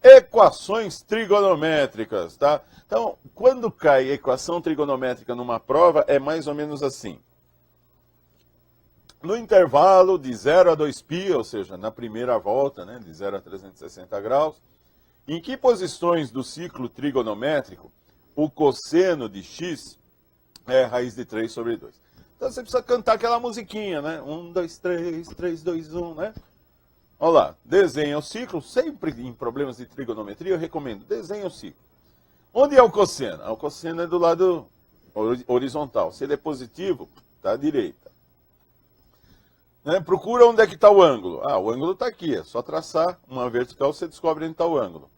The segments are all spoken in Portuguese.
Equações trigonométricas, tá? Então, quando cai equação trigonométrica numa prova, é mais ou menos assim. No intervalo de 0 a 2π, ou seja, na primeira volta, né, de 0 a 360 graus, em que posições do ciclo trigonométrico o cosseno de x é raiz de 3 sobre 2? Então você precisa cantar aquela musiquinha, né? 1, 2, 3, 3, 2, 1, né? Olha lá, desenha o ciclo, sempre em problemas de trigonometria eu recomendo, desenha o ciclo. Onde é o cosseno? O cosseno é do lado horizontal, se ele é positivo, está à direita. Né? Procura onde é que está o ângulo. O ângulo está aqui, é só traçar uma vertical, você descobre onde está o ângulo.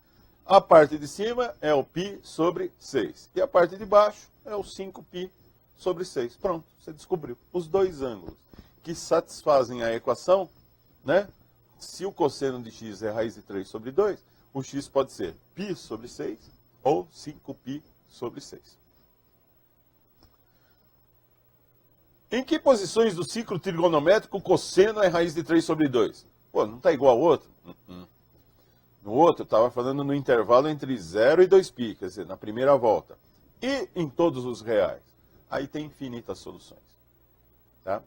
A parte de cima é o π sobre 6. E a parte de baixo é o 5π sobre 6. Pronto, você descobriu os dois ângulos que satisfazem a equação, né? Se o cosseno de x é raiz de 3 sobre 2, o x pode ser π sobre 6 ou 5π sobre 6. Em que posições do ciclo trigonométrico o cosseno é raiz de 3 sobre 2? Pô, não está igual ao outro? No outro, estava falando no intervalo entre 0 e 2π, quer dizer, na primeira volta. E em todos os reais. Aí tem infinitas soluções. Tá?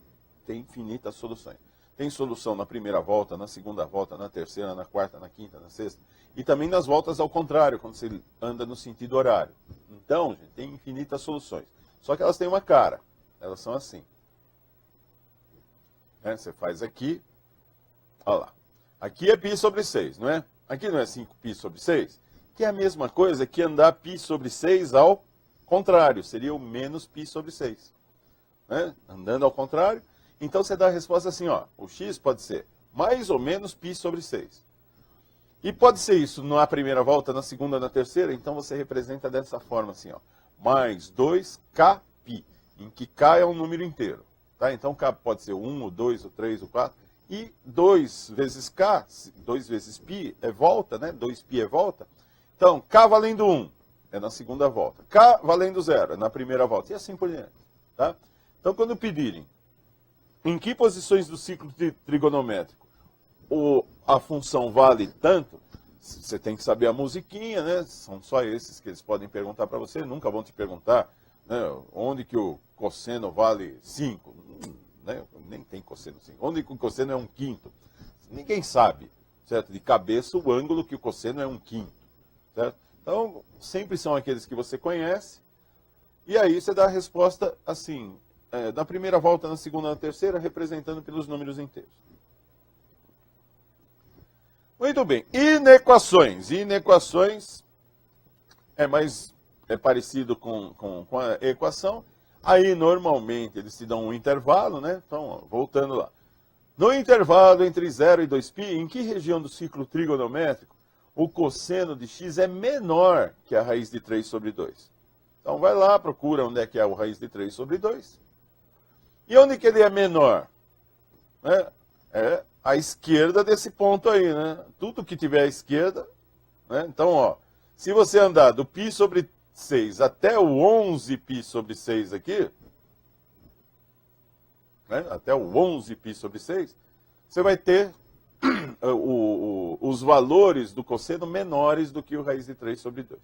Tem infinitas soluções. Tem solução na primeira volta, na segunda volta, na terceira, na quarta, na quinta, na sexta. E também nas voltas ao contrário, quando você anda no sentido horário. Então, gente, tem infinitas soluções. Só que elas têm uma cara. Elas são assim. Você faz aqui, olha lá. Aqui é π sobre 6, não é? Aqui não é 5π sobre 6? Que é a mesma coisa que andar π sobre 6 ao contrário. Seria o menos π sobre 6. Né? Andando ao contrário. Então você dá a resposta assim, ó. O x pode ser mais ou menos π sobre 6. E pode ser isso na primeira volta, na segunda, na terceira. Então você representa dessa forma assim, ó. Mais 2kπ, em que k é um número inteiro. Tá? Então k pode ser o 1, o 2, o 3, o 4. E 2 vezes k, 2 vezes π é volta, né? 2π é volta. Então, k valendo 1 é na segunda volta. K valendo 0 é na primeira volta. E assim por diante. Tá? Então, quando pedirem em que posições do ciclo trigonométrico a função vale tanto, você tem que saber a musiquinha, né? São só esses que eles podem perguntar para você. Nunca vão te perguntar, né, onde que o cosseno vale 5. Né? Nem tem cosseno 5. Onde que o cosseno é 1/5? Ninguém sabe, certo? De cabeça, o ângulo que o cosseno é 1/5. Certo? Então, sempre são aqueles que você conhece. E aí você dá a resposta assim, na primeira volta, na segunda, na terceira, representando pelos números inteiros. Muito bem. Inequações. Inequações é parecido com a equação. Aí, normalmente, eles te dão um intervalo, né? Então, ó, voltando lá. No intervalo entre 0 e 2π, em que região do ciclo trigonométrico o cosseno de x é menor que a raiz de 3 sobre 2? Então, vai lá, procura onde é que é a raiz de 3 sobre 2. E onde que ele é menor? Né? É à esquerda desse ponto aí, né? Tudo que tiver à esquerda. Né? Então, ó, se você andar do π sobre 6 até o 11π sobre 6 aqui, né? Até o 11π sobre 6, você vai ter os valores do cosseno menores do que o raiz de 3 sobre 2.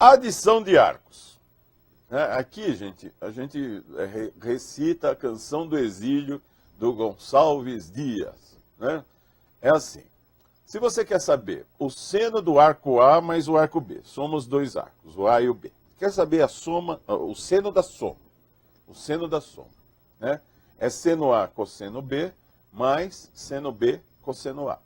Adição de arcos. Aqui, gente, a gente recita a canção do exílio do Gonçalves Dias. Né? É assim. Se você quer saber o seno do arco A mais o arco B, somos dois arcos, o A e o B. Quer saber a soma, o seno da soma. O seno da soma. Né? É seno A cosseno B mais seno B cosseno A.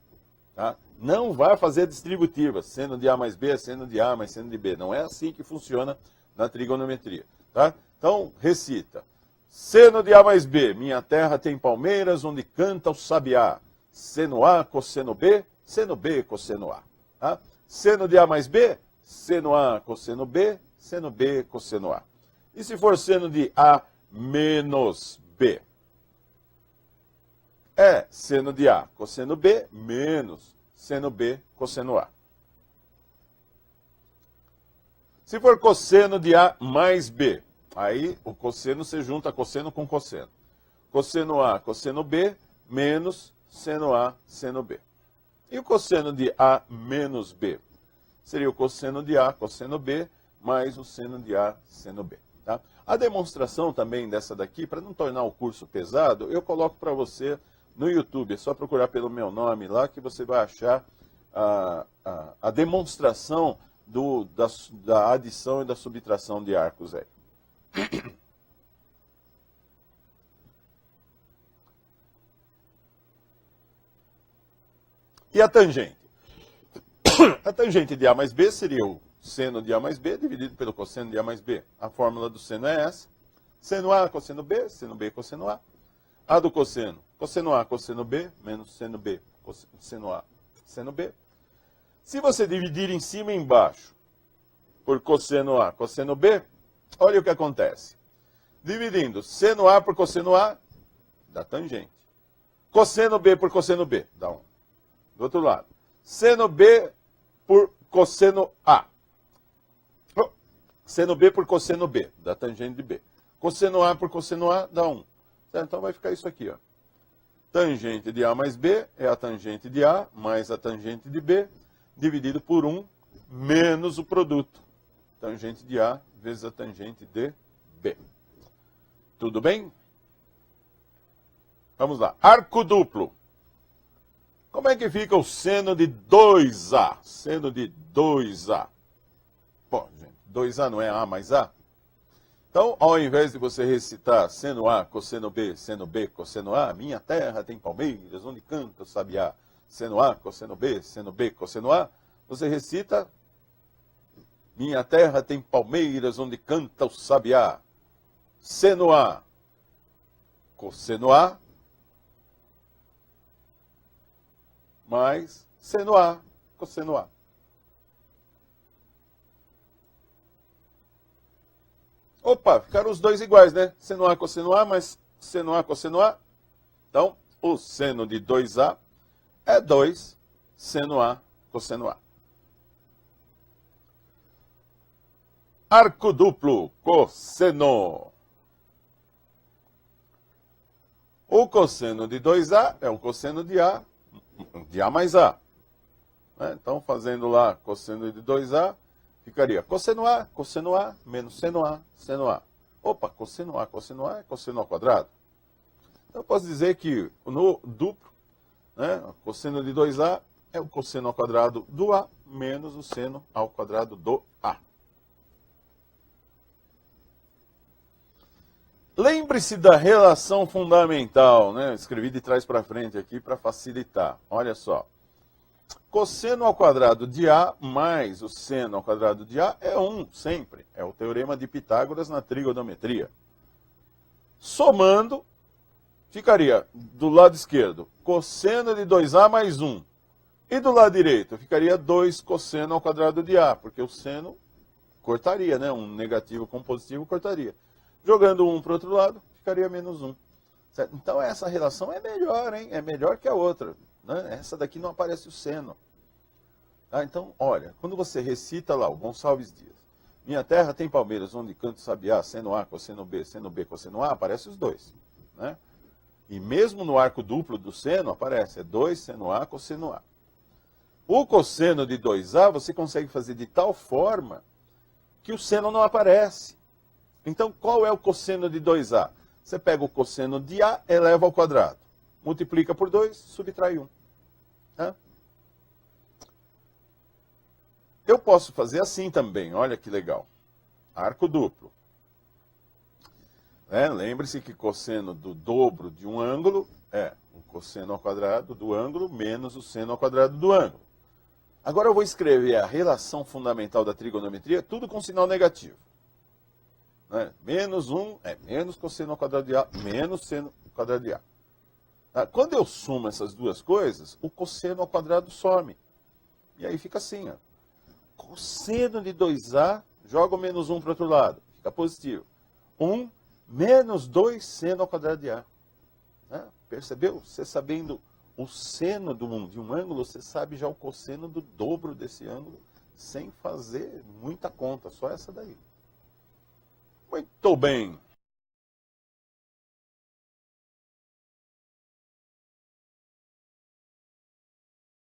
Tá? Não vai fazer distributiva. Seno de A mais B é seno de A mais seno de B. Não é assim que funciona na trigonometria. Tá? Então, recita. Seno de A mais B. Minha terra tem palmeiras onde canta o sabiá. Seno A cosseno B, seno B cosseno A. Tá? Seno de A mais B, seno A cosseno B, seno B cosseno A. E se for seno de A menos B? É seno de A cosseno B menos seno B cosseno A. Se for cosseno de A mais B, aí o cosseno se junta cosseno com cosseno. Cosseno A cosseno B menos seno A, seno B. E o cosseno de A menos B? Seria o cosseno de A, cosseno B, mais o seno de A, seno B. Tá? A demonstração também dessa daqui, para não tornar o curso pesado, eu coloco para você no YouTube. É só procurar pelo meu nome lá que você vai achar a demonstração da adição e da subtração de arcos aí. E a tangente? A tangente de A mais B seria o seno de A mais B dividido pelo cosseno de A mais B. A fórmula do seno é essa. Seno A, cosseno B, seno B, cosseno A. A do cosseno, cosseno A, cosseno B, menos seno B, seno A, seno B. Se você dividir em cima e embaixo por cosseno A, cosseno B, olha o que acontece. Dividindo seno A por cosseno A, dá tangente. Cosseno B por cosseno B, dá 1. Do outro lado, seno B por cosseno A. Seno B por cosseno B, dá tangente de B. Cosseno A por cosseno A, dá 1. Certo? Então vai ficar isso aqui, ó. Tangente de A mais B é a tangente de A mais a tangente de B, dividido por 1 menos o produto. Tangente de A vezes a tangente de B. Tudo bem? Vamos lá. Arco duplo. Como é que fica o seno de 2A? Seno de 2A. Bom, gente, 2A não é A mais A? Então, ao invés de você recitar seno A, cosseno B, cosseno A, minha terra tem palmeiras, onde canta o sabiá. Seno A, cosseno B, cosseno A, você recita minha terra tem palmeiras, onde canta o sabiá. Seno A, cosseno A, mais seno A, cosseno A. Opa, ficaram os dois iguais, né? Seno A, cosseno A, mais seno A, cosseno A. Então, o seno de 2A é 2 seno A, cosseno A. Arco duplo, cosseno. O cosseno de 2A é o cosseno de A mais A. Então, fazendo lá cosseno de 2A, ficaria cosseno A, menos seno A, seno A. Opa, cosseno A é cosseno ao quadrado. Então, eu posso dizer que no duplo, o cosseno de 2A é o cosseno ao quadrado do A, menos o seno ao quadrado do A. Lembre-se da relação fundamental, né? Escrevi de trás para frente aqui para facilitar. Olha só. Cosseno ao quadrado de A mais o seno ao quadrado de A é 1, sempre. É o teorema de Pitágoras na trigonometria. Somando, ficaria do lado esquerdo, cosseno de 2A mais 1. E do lado direito, ficaria 2 cosseno ao quadrado de A, porque o seno cortaria, né? Um negativo com positivo cortaria. Jogando 1 para o outro lado, ficaria menos 1. Certo? Então, essa relação é melhor, hein? É melhor que a outra. Né? Essa daqui não aparece o seno. Tá? Então, olha, quando você recita lá o Gonçalves Dias, minha terra tem palmeiras, onde canto sabiá, seno A, cosseno B, cosseno A, aparece os dois. Né? E mesmo no arco duplo do seno, aparece, é 2 seno A, cosseno A. O cosseno de 2A, você consegue fazer de tal forma que o seno não aparece. Então, qual é o cosseno de 2A? Você pega o cosseno de A, eleva ao quadrado. Multiplica por 2, subtrai 1. Tá? Eu posso fazer assim também, olha que legal. Arco duplo. Lembre-se que cosseno do dobro de um ângulo é o cosseno ao quadrado do ângulo menos o seno ao quadrado do ângulo. Agora eu vou escrever a relação fundamental da trigonometria, tudo com sinal negativo. Menos 1 é menos cosseno ao quadrado de A, menos seno ao quadrado de A. Quando eu sumo essas duas coisas, o cosseno ao quadrado some. E aí fica assim, ó. Cosseno de 2A, joga o menos 1 para o outro lado, fica positivo. 1 menos 2 seno ao quadrado de A. Percebeu? Você sabendo o seno de um ângulo, você sabe já o cosseno do dobro desse ângulo, sem fazer muita conta, só essa daí. Muito bem.